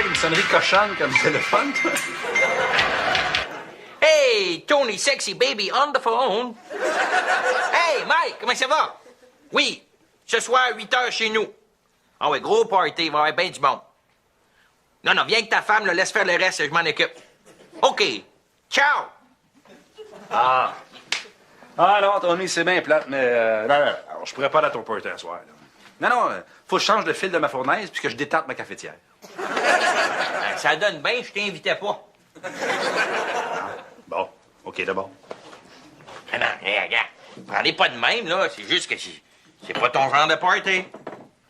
Une sonnerie cochonne comme téléphone, toi. Hey, Tony, sexy baby on the phone. Hey, Mike, comment ça va? Oui, ce soir, 8h chez nous. Ah ouais, gros party, il va y avoir bien du monde. Non, viens que ta femme, là, laisse faire le reste, je m'en occupe. OK, ciao! Ah non, Tony, c'est bien plate, mais... non, alors, je pourrais pas aller à ton party ce soir. Là. Non, faut que je change le fil de ma fournaise puis que je détape ma cafetière. Ça donne bien, je t'invitais pas. Bon, OK, d'abord. Ah non, regarde, prends-les pas de même, là, c'est juste que c'est pas ton genre de party.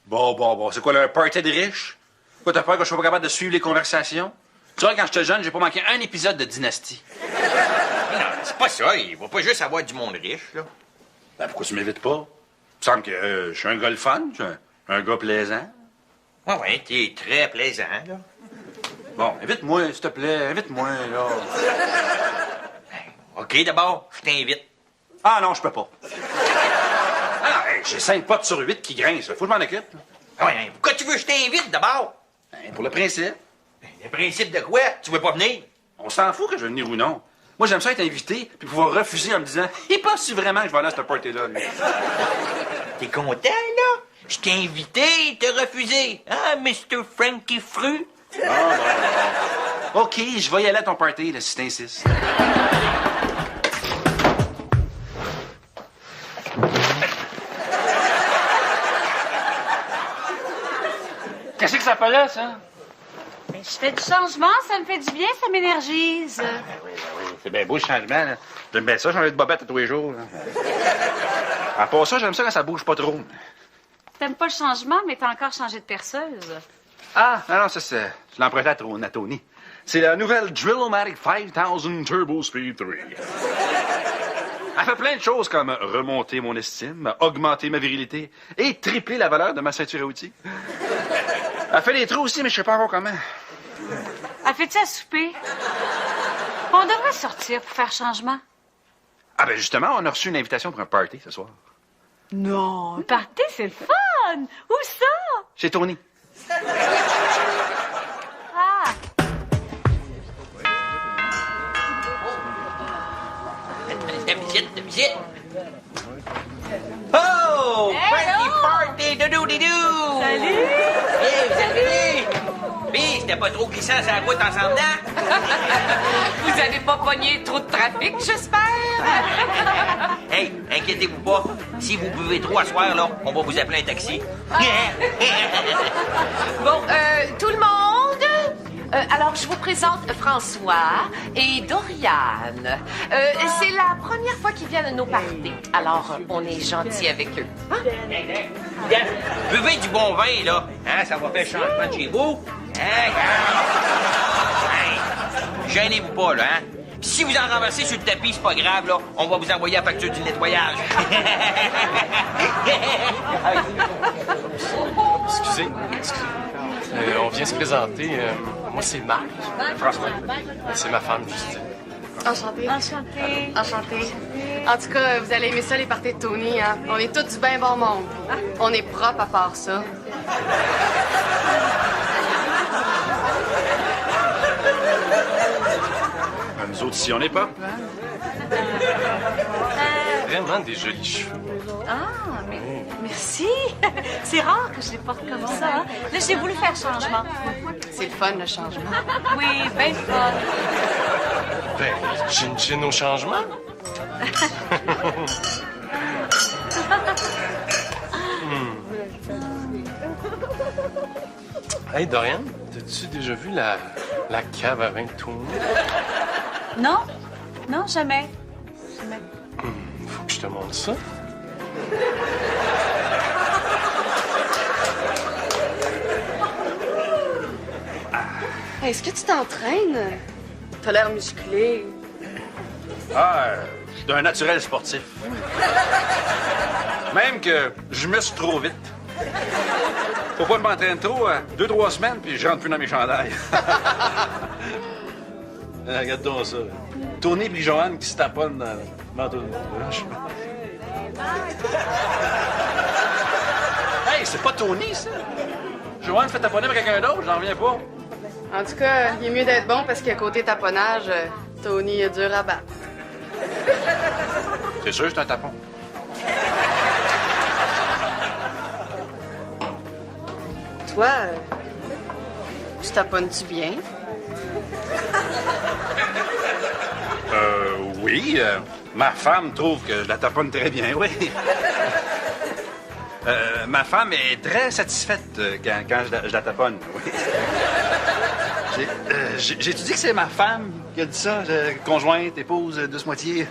Bon, c'est quoi, là, un party de riches? Quoi, t'as peur que je sois pas capable de suivre les conversations? Tu vois, quand j'étais jeune, j'ai pas manqué un épisode de Dynastie. Non, c'est pas ça, il va pas juste avoir du monde riche, là. Ben, pourquoi tu m'invites pas? Il me semble que je suis un gars le fun, je suis un gars plaisant. Ouais, t'es très plaisant, là. Bon, invite-moi, s'il te plaît, invite-moi, là. OK, d'abord, je t'invite. Ah non, je peux pas. Ah, hey, j'ai 5 potes sur 8 qui grincent, faut que je m'en occupe. Ouais, pourquoi tu veux que je t'invite, d'abord? Ben, pour le principe. Le principe de quoi? Tu veux pas venir? On s'en fout que je vais venir ou non. Moi, j'aime ça être invité, puis pouvoir refuser en me disant « Il pense-tu vraiment que je vais aller à cette party-là? » T'es content, là? Je t'ai invité, t'as refusé. Ah, Mr. Frankie Fru? Non. OK, je vais y aller à ton party, là, si t'insistes. Qu'est-ce que ça fait là, ça? Ben, je fais du changement, ça me fait du bien, ça m'énergise. Oui. C'est bien beau, le changement, là. J'aime bien ça, changer de bobette à tous les jours, là. À part ça, j'aime ça quand ça bouge pas trop. T'aimes pas le changement, mais t'as encore changé de perceuse. Ah, non, ça, c'est... Je l'empruntais à Tony. C'est la nouvelle Drill-O-Matic 5000 Turbo Speed 3. Elle fait plein de choses comme remonter mon estime, augmenter ma virilité et tripler la valeur de ma ceinture à outils. Elle fait des trous aussi, mais je sais pas encore comment. Elle fait-tu à souper? On devrait sortir pour faire changement. Ah, ben justement, on a reçu une invitation pour un party ce soir. Non, un party, c'est le fun! Où ça? Chez Tony. Ah! La visite. Oh! Frankie Party, doudou-didou! Salut! Hey, vous avez Puis, c'était pas trop glissant sur la route en s'en venant? Vous avez pas pogné trop de trafic, j'espère? Hey, inquiétez-vous pas. Si vous buvez trop à soir, là, on va vous appeler un taxi. Bon, tout le monde? Alors, je vous présente François et Doriane. C'est la première fois qu'ils viennent à nos parties. Alors, on est gentils avec eux. Hein? Buvez du bon vin, là. Hein, ça va faire changement de chez vous. Hein? Hey, gênez-vous pas, là, hein? Puis si vous en renversez sur le tapis, c'est pas grave, là. On va vous envoyer la facture du nettoyage. Excusez. On vient se présenter. Moi, c'est Marc. François. C'est ma femme, Justine. Enchantée. Enchantée. Enchantée. En tout cas, vous allez aimer ça, les parties de Tony, hein? On est tous du bien bon monde. On est propre à part ça. Nous autres, si on n'est pas. Vraiment des jolis cheveux. Ah, mais merci. C'est rare que je les porte comme ça. Hein? Là, j'ai voulu faire changement. C'est le fun, le changement. Oui, ben fun. Ben, chin-chin au changement. Hey, Dorian, t'as-tu déjà vu la cave à vin de Tony? Non? Non, jamais. Jamais. Faut que je te montre ça. Est-ce que tu t'entraînes? T'as l'air musclé. Ah, je suis un naturel sportif. Même que je muscle trop vite. Faut pas m'entraîner trop, 2-3 semaines, puis je rentre plus dans mes chandails. Regarde donc ça. Tony et Joanne qui se taponnent dans le manteau de roche. Hey, c'est pas Tony, ça? Joanne fait taponner avec quelqu'un d'autre, j'en reviens pas. En tout cas, il est mieux d'être bon parce qu'à côté taponnage, Tony est dur à battre. C'est sûr, c'est un tapon. Toi, tu taponnes-tu bien? Oui. Ma femme trouve que je la taponne très bien, oui. Ma femme est très satisfaite quand je la taponne, oui. J'ai-tu dit que c'est ma femme qui a dit ça? Conjointe, épouse, douce moitié.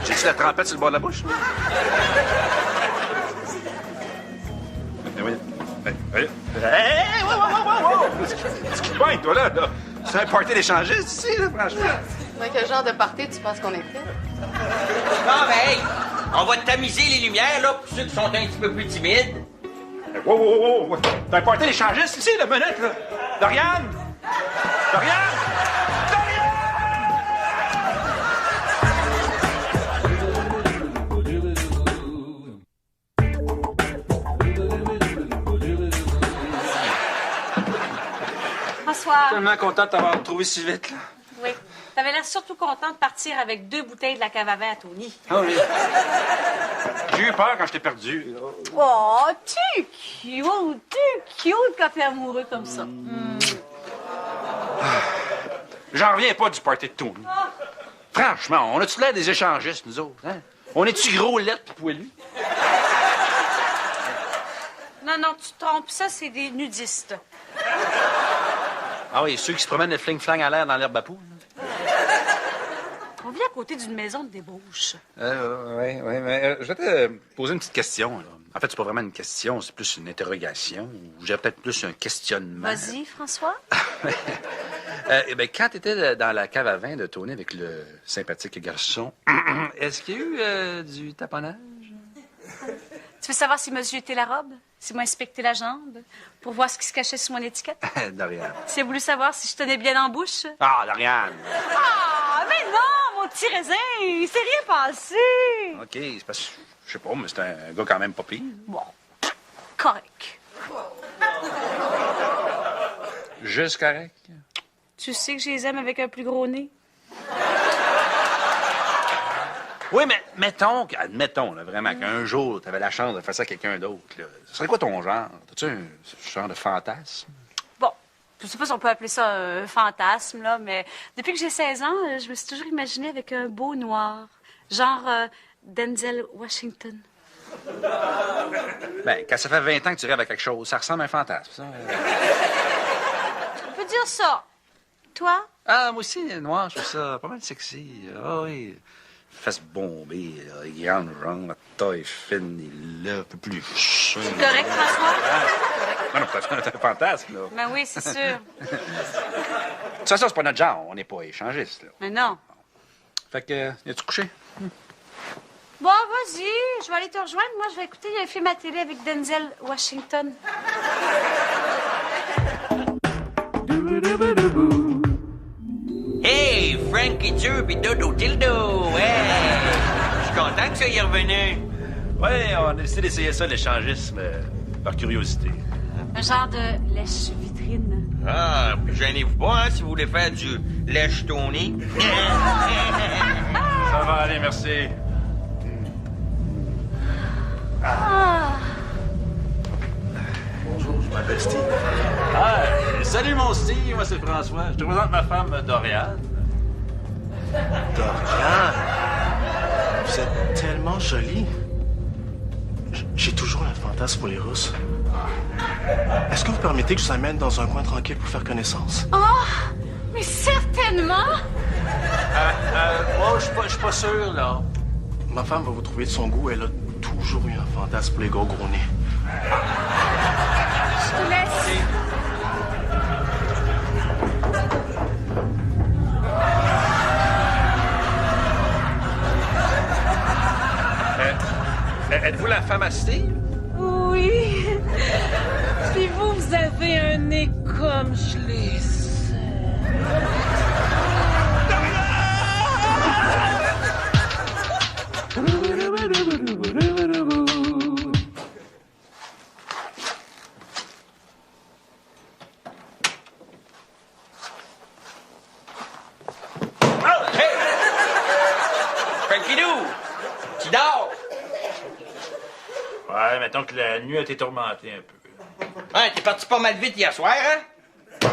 J'ai-tu la trempette sur le bord de la bouche? Oui. Hey, wow! Qu'est-ce qui pointe, toi, là? C'est un party d'échangistes ici, là, franchement. Dans quel genre de party tu penses qu'on est fait? Non, mais hey, on va tamiser les lumières, là, pour ceux qui sont un petit peu plus timides. Wow! C'est un party d'échangistes ici, la minute, là. Doriane! François. Tellement content de t'avoir retrouvé si vite, là. Oui. T'avais l'air surtout content de partir avec 2 bouteilles de la cave à vin à Tony. Ah oui. J'ai eu peur quand je t'ai perdu. Oh, tu cute quand t'es amoureux comme ça. J'en reviens pas du party de Tony. Franchement, on a-tu l'air des échangistes, nous autres, hein? On est-tu gros, lettres pis poilus? Non, tu te trompes. Ça, c'est des nudistes. Ah oui, ceux qui se promènent le fling-flang à l'air dans l'herbe à poule. On vit à côté d'une maison de débauche. Oui, mais je vais te poser une petite question, là. En fait, c'est pas vraiment une question, c'est plus une interrogation. Ou j'ai peut-être plus un questionnement. Vas-y, François. Quand tu étais dans la cave à vin de Tony avec le sympathique garçon, est-ce qu'il y a eu du taponnage? Tu veux savoir si monsieur était la robe? S'il m'a inspecté la jambe? Pour voir ce qui se cachait sous mon étiquette? Doriane. Tu as voulu savoir si je tenais bien en bouche? Ah, Doriane! Ah, mais non, mon petit raisin! Il s'est rien passé! OK, c'est parce que, je sais pas, mais c'est un gars quand même pas pire. Bon, correct. Juste correct. Tu sais que je les aime avec un plus gros nez? Oui, mais admettons, là, vraiment, qu'un jour, tu avais la chance de faire ça à quelqu'un d'autre, là. Ce serait quoi ton genre? T'as-tu un genre de fantasme? Bon, je sais pas si on peut appeler ça un fantasme, là, mais depuis que j'ai 16 ans, je me suis toujours imaginée avec un beau noir. Genre Denzel Washington. Ben, quand ça fait 20 ans que tu rêves à quelque chose, ça ressemble à un fantasme, ça. On peut dire ça. Toi? Ah, moi aussi, noir, je trouve ça pas mal sexy. Ah oui. Face bombée, là, grande ronde, la taille fine, il est là, un peu plus chaud. C'est correct, François? Non, c'est un fantasme, là. Ben oui, c'est sûr. De toute façon, c'est pas notre genre, on n'est pas échangistes, là. Mais non. Fait que, es-tu couché? Bon, vas-y, je vais aller te rejoindre. Moi, je vais écouter un film à télé avec Denzel Washington. Hey, Frankie Dieu pis Dodo Tildo! Hey! Je suis content que ça y est revenu. Ouais, on a décidé d'essayer ça, l'échangisme, par curiosité. Un genre de lèche-vitrine. Ah, puis gênez-vous pas, hein, si vous voulez faire du lèche-Tony. Ça va aller, merci. Bonjour, je m'appelle Steve. Ah, salut mon Steve, moi c'est François. Je te présente ma femme Doriane. Doriane, vous êtes tellement jolie. J'ai toujours un fantasme pour les Russes. Est-ce que vous permettez que je vous amène dans un coin tranquille pour faire connaissance? Oh, mais certainement! Moi, je suis pas sûr, là. Ma femme va vous trouver de son goût. Elle a tout toujours eu un fantasme pour les gros nez. Je te laisse. Êtes-vous la femme à Steve? Oui. Puis vous, vous avez un nez comme je l'ai. Frankie Lou, tu dors? Ouais, mettons que la nuit a été tourmentée un peu. Ouais, t'es parti pas mal vite hier soir, hein?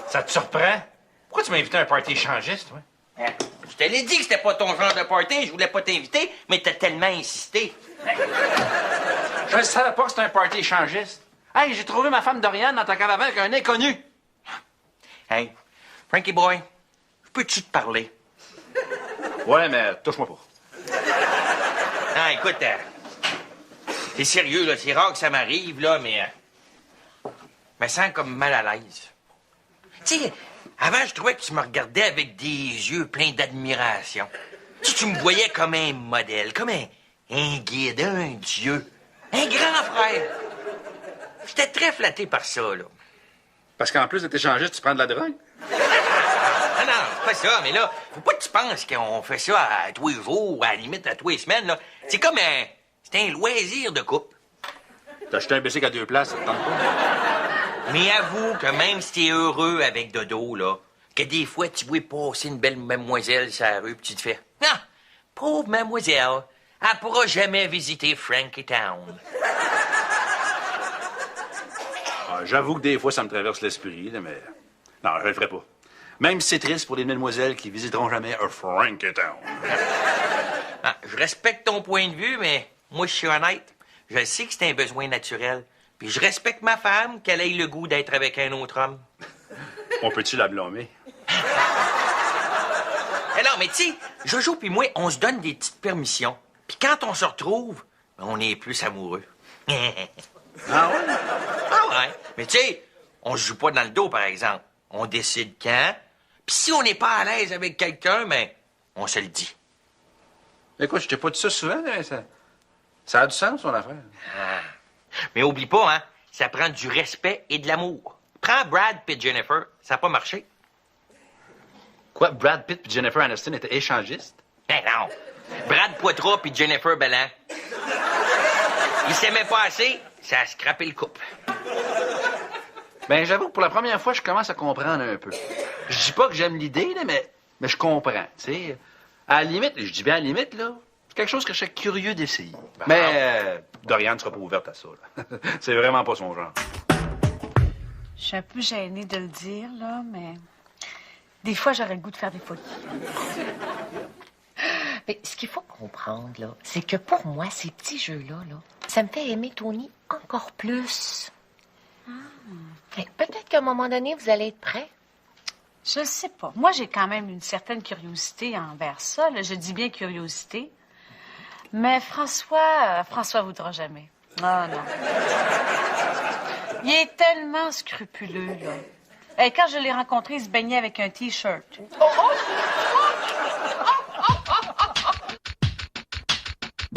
Ça te surprend? Pourquoi tu m'as invité à un party échangiste, toi? Hein? Je te l'ai dit que c'était pas ton genre de party, je voulais pas t'inviter, mais t'as tellement insisté. Je ne savais pas que c'était un party échangiste. Hey, j'ai trouvé ma femme Doriane dans ta caravane avec un inconnu. Hey, Frankie boy, peux-tu te parler? Ouais, mais touche-moi pas. Ah, écoute, t'es sérieux, là, c'est rare que ça m'arrive, là, mais... je me sens comme mal à l'aise. Tu sais, avant, je trouvais que tu me regardais avec des yeux pleins d'admiration. Tu me voyais comme un modèle, comme un guide, un dieu, un grand frère. J'étais très flatté par ça, là. Parce qu'en plus d'être échangiste, tu prends de la drogue? Ah non, c'est pas ça, mais là, faut pas que tu penses qu'on fait ça à tous les jours, ou à la limite à tous les semaines, là. C'est comme c'est un loisir de couple. T'as acheté un bicycle à 2 places, ça te tente pas? Mais avoue que même si t'es heureux avec Dodo, là, que des fois tu vois passer une belle mademoiselle sur la rue pis tu te fais « Ah, pauvre mademoiselle, elle pourra jamais visiter Frankie Town. » Ah, j'avoue que des fois, ça me traverse l'esprit, là, mais... Non, je le ferai pas. Même si c'est triste pour les mesdemoiselles qui visiteront jamais un Frankie Town. Ah, je respecte ton point de vue, mais moi, je suis honnête. Je sais que c'est un besoin naturel. Puis je respecte ma femme qu'elle ait le goût d'être avec un autre homme. On peut-tu la blâmer? Eh non, mais tu sais, Jojo puis moi, on se donne des petites permissions. Puis quand on se retrouve, on est plus amoureux. Ah ouais? Ah ouais. Mais tu sais, on se joue pas dans le dos, par exemple. On décide quand. Puis si on n'est pas à l'aise avec quelqu'un, ben, on se le dit. Écoute, je t'ai pas dit ça souvent, mais ça a du sens, son affaire. Ah. Mais oublie pas, hein, ça prend du respect et de l'amour. Prends Brad puis Jennifer, ça n'a pas marché. Quoi, Brad Pitt et Jennifer Aniston étaient échangistes? Ben non. Brad Poitras puis Jennifer Bellan. Ils s'aimaient pas assez, ça a scrappé le couple. Ben, j'avoue que pour la première fois, je commence à comprendre un peu. Je dis pas que j'aime l'idée, là, mais je comprends, tu sais. À la limite, je dis bien à la limite, là, c'est quelque chose que je serais curieux d'essayer. Mais Doriane ne sera pas ouverte à ça, là. C'est vraiment pas son genre. Je suis un peu gênée de le dire, là, mais des fois, j'aurais le goût de faire des folies. Mais ce qu'il faut comprendre, là, c'est que pour moi, ces petits jeux-là, là, ça me fait aimer Tony encore plus. Et peut-être qu'à un moment donné, vous allez être prêts. Je sais pas. Moi, j'ai quand même une certaine curiosité envers ça, là. Je dis bien curiosité. Mais François voudra jamais. Ah non. Il est tellement scrupuleux, là. Et quand je l'ai rencontré, il se baignait avec un T-shirt.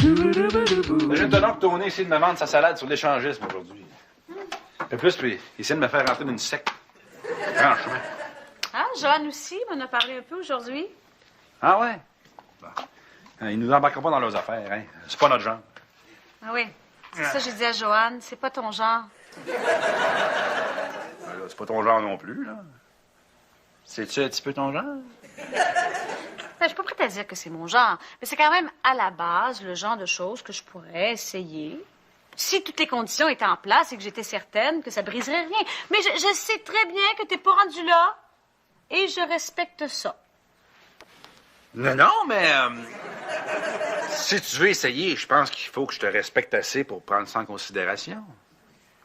Imagine donc que Tony essaie de me vendre sa salade sur l'échangisme aujourd'hui. Et plus, puis, il essaie de me faire rentrer dans une secte. Franchement. Ah, Joanne aussi m'en a parlé un peu aujourd'hui. Ah ouais? Bon. Ils nous embarqueront pas dans leurs affaires, hein. C'est pas notre genre. Ah oui. C'est ça que j'ai dit à Joanne. C'est pas ton genre. Ben là, c'est pas ton genre non plus, là. C'est-tu un petit peu ton genre? Ben, je suis pas prête à dire que c'est mon genre. Mais c'est quand même, à la base, le genre de choses que je pourrais essayer. Si toutes les conditions étaient en place et que j'étais certaine que ça briserait rien. Mais je sais très bien que t'es pas rendu là. Et je respecte ça. Non, mais... si tu veux essayer, je pense qu'il faut que je te respecte assez pour prendre ça en considération.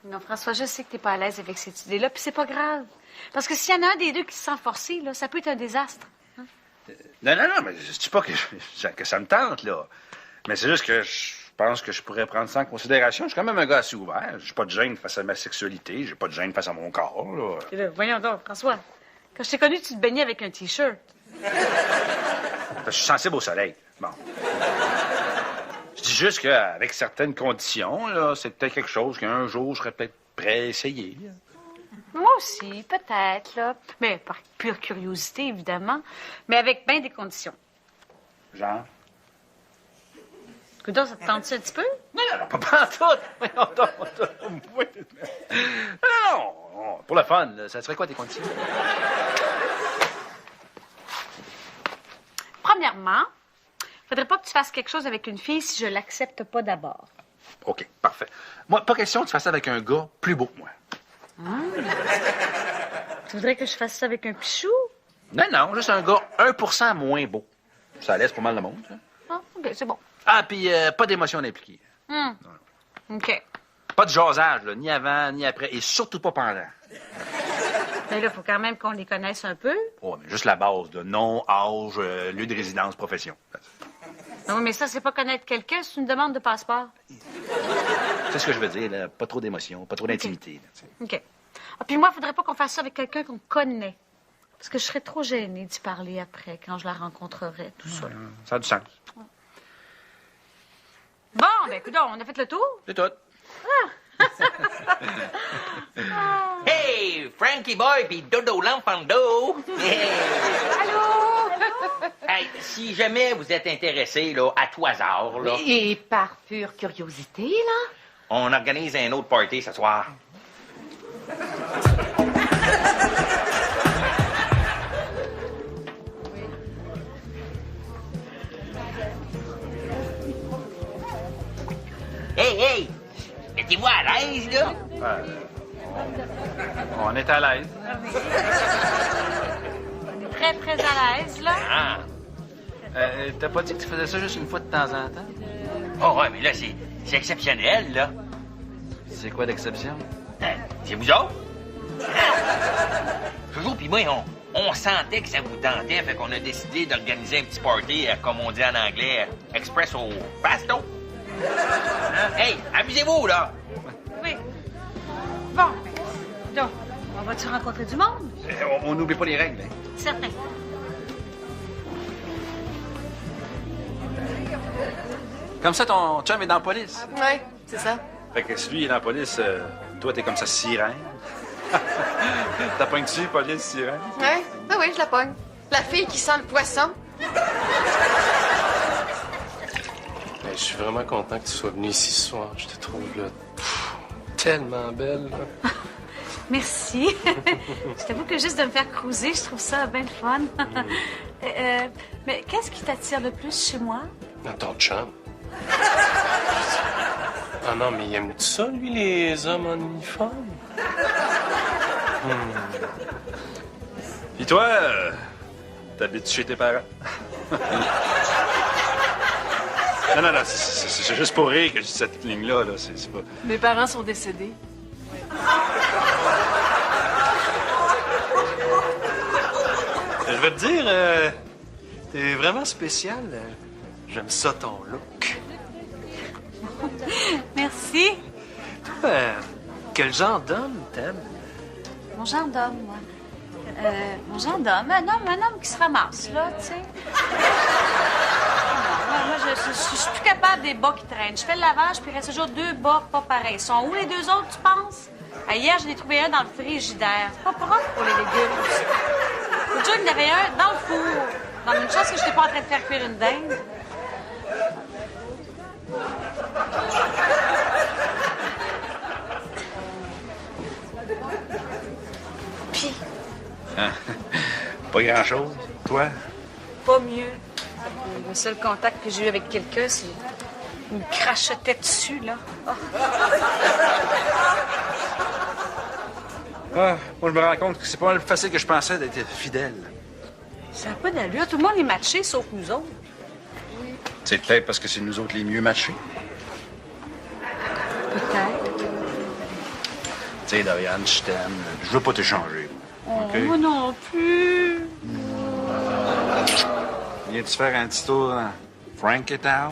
Non, François, je sais que t'es pas à l'aise avec cette idée-là, puis c'est pas grave. Parce que s'il y en a un des deux qui se sent forcé, là, ça peut être un désastre. Hein? Non, mais je dis pas que ça me tente, là. Mais c'est juste que je pense que je pourrais prendre ça en considération. Je suis quand même un gars assez ouvert. J'ai pas de gêne face à ma sexualité. J'ai pas de gêne face à mon corps, là. Et là, voyons donc, François. Quand je t'ai connu, tu te baignais avec un T-shirt. Je suis sensible au soleil. Bon. Je dis juste qu'avec certaines conditions, là, c'est peut-être quelque chose qu'un jour, je serais peut-être prêt à essayer. Là. Moi aussi, peut-être, là. Mais par pure curiosité, évidemment. Mais avec bien des conditions. Genre? Coudonc, ça te tente-tu un petit peu? Non, pas pantoute! Non, pour le fun, là, ça serait quoi tes conditions? Premièrement, faudrait pas que tu fasses quelque chose avec une fille si je l'accepte pas d'abord. OK, parfait. Moi, pas question que tu fasses ça avec un gars plus beau que moi. Tu voudrais que je fasse ça avec un pichou? Non, juste un gars 1% moins beau. Ça laisse pas mal de monde, ça. Ah, OK, c'est bon. Ah, puis pas d'émotion impliquée. OK. Pas de jasage, là, ni avant, ni après, et surtout pas pendant. Mais là, il faut quand même qu'on les connaisse un peu. Oh, mais juste la base, de nom, âge, lieu de résidence, profession. Non, mais ça, c'est pas connaître quelqu'un, c'est une demande de passeport. C'est ce que je veux dire, là. Pas trop d'émotion, pas trop d'intimité. Là, tu sais. OK. Ah, puis moi, il faudrait pas qu'on fasse ça avec quelqu'un qu'on connaît. Parce que je serais trop gênée d'y parler après, quand je la rencontrerai, tout ça. Ça a du sens. Bon, ben, écoute, on a fait le tour. C'est tout. Hey, Frankie Boy puis Dodo Lampando. Hey. Allô? Hey, si jamais vous êtes intéressé, là, à tout hasard, là, Et par pure curiosité, là? on organise un autre party ce soir. Hey! Mettez-vous à l'aise, là. On est à l'aise. On est très, très à l'aise, là. Ah. T'as pas dit que tu faisais ça juste une fois de temps en temps? Oh, ouais, mais là, c'est exceptionnel, là. C'est quoi d'exception? C'est vous autres? Jojo puis moi, on sentait que ça vous tentait, fait qu'on a décidé d'organiser un petit party, comme on dit en anglais, express au pasto. Hein? Hey, amusez-vous, là! Oui. Bon, donc, on va-tu rencontrer du monde? On n'oublie pas les règles, hein? Certain. Comme ça, ton chum est dans la police. Ouais, c'est ça. Fait que si lui est dans la police, toi, t'es comme ça sirène. T'as pogné-tu, police, sirène? Ouais, ben oui, je la pogne. La fille qui sent le poisson. Ben, je suis vraiment content que tu sois venu ici ce soir. Je te trouve là, tellement belle. Là. Merci. Je t'avoue que juste de me faire cruiser, je trouve ça bien le fun. Mais qu'est-ce qui t'attire le plus chez moi? Dans ton chum. Ah non, mais il aime ça, lui, les hommes en uniforme? Pis toi, t'habites chez tes parents? Non, c'est juste pour rire que je dis cette ligne-là, là. C'est pas... Mes parents sont décédés. Je vais te dire, t'es vraiment spécial. J'aime ça, ton look. Merci. Toi, quel genre d'homme t'aimes? Mon genre d'homme, moi. Mon genre d'homme? Un homme qui se ramasse, là, tu sais. Moi, je suis plus capable des bas qui traînent. Je fais le lavage, puis il reste toujours 2 bas pas pareils. Ils sont où, les 2 autres, tu penses? Hier, j'en ai trouvé un dans le frigidaire. C'est pas propre pour les légumes. L'autre jour, il y en avait un dans le four. Dans une chance que je n'étais pas en train de faire cuire une dinde. Puis, Pas grand-chose, toi? pas mieux. Le seul contact que j'ai eu avec quelqu'un, c'est... Il me crachotait dessus, là. Oh. Ah, moi, je me rends compte que c'est pas mal plus facile que je pensais d'être fidèle. Ça n'a pas d'allure. Tout le monde est matché, sauf nous autres. C'est peut-être parce que c'est nous autres les mieux matchés. Peut-être. Tu sais, Doriane, je t'aime. Je veux pas t'échanger. OK? Moi non plus. Viens-tu faire un petit tour dans Frankie Town?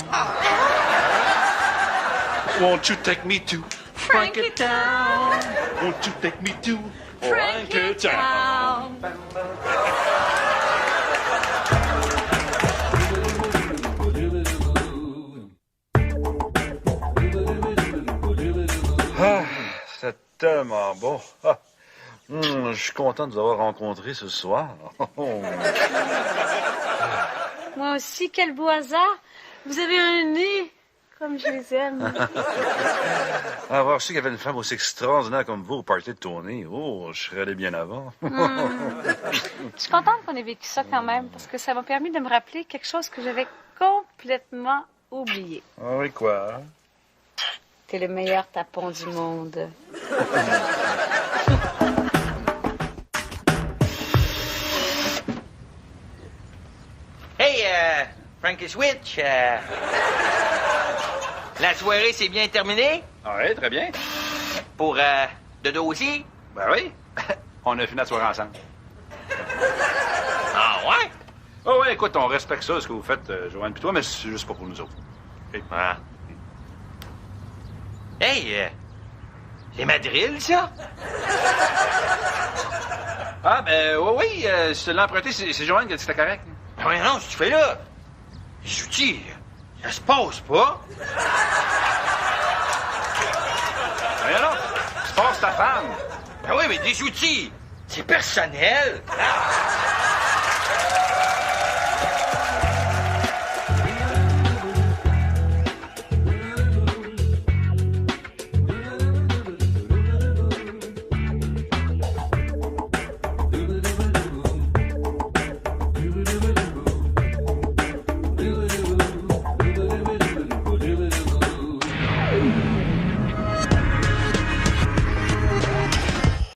Won't you take me to Frankentown. Won't you take me to Frankentown. Ah, c'est tellement bon. Ah. Je suis content de vous avoir rencontrés ce soir. Moi aussi, quel beau hasard. Vous avez un nez comme je les aime. Avoir su qu'il y avait une femme aussi extraordinaire comme vous au party de Tony, oh, je serais allé bien avant. Je suis contente qu'on ait vécu ça quand même, parce que ça m'a permis de me rappeler quelque chose que j'avais complètement oublié. Ah oui, quoi? T'es le meilleur tapon du monde. Hey, Frankie Switch, la soirée s'est bien terminée? Oui, très bien. Pour Dodo aussi? Ben oui. On a fini la soirée ensemble. Ah ouais? Oh ouais, écoute, on respecte ça, ce que vous faites, Joanne pis toi, mais c'est juste pas pour nous autres. Okay. Ah. Hey, c'est ma drill, ça? Ah, ben oui, si tu l'as emprunté, c'est Joanne qui a dit que c'était correct. Ben oui, non, ce que tu fais là. Les outils, ça se passe pas. Ben non, tu passes ta femme. Ben oui, mais des outils, c'est personnel. Ah.